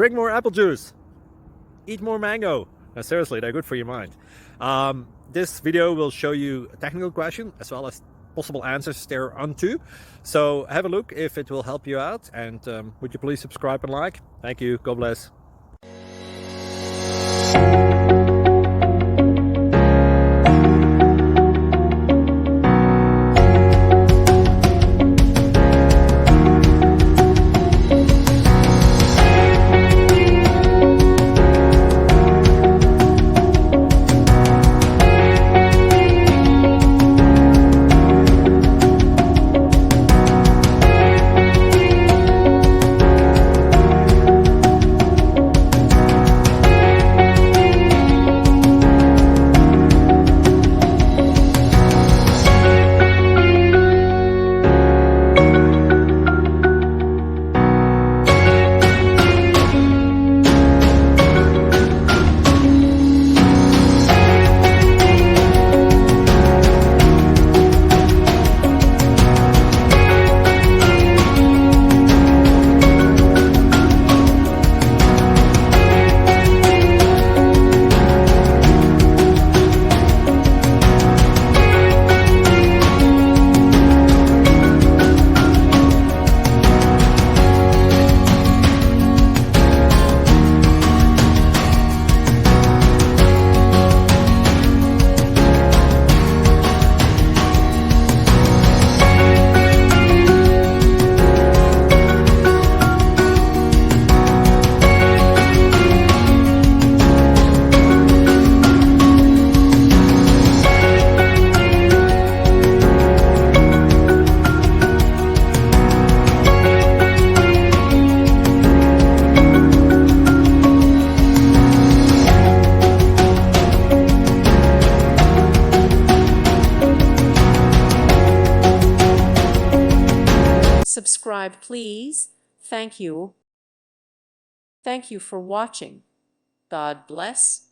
drink more apple juice, eat more mango. Seriously, they're good for your mind. This video will show you a technical question as well as possible answers thereunto. So have a look if it will help you out, and would you please subscribe and like? Thank you. God bless. Subscribe, please. Thank you. Thank you for watching. God bless.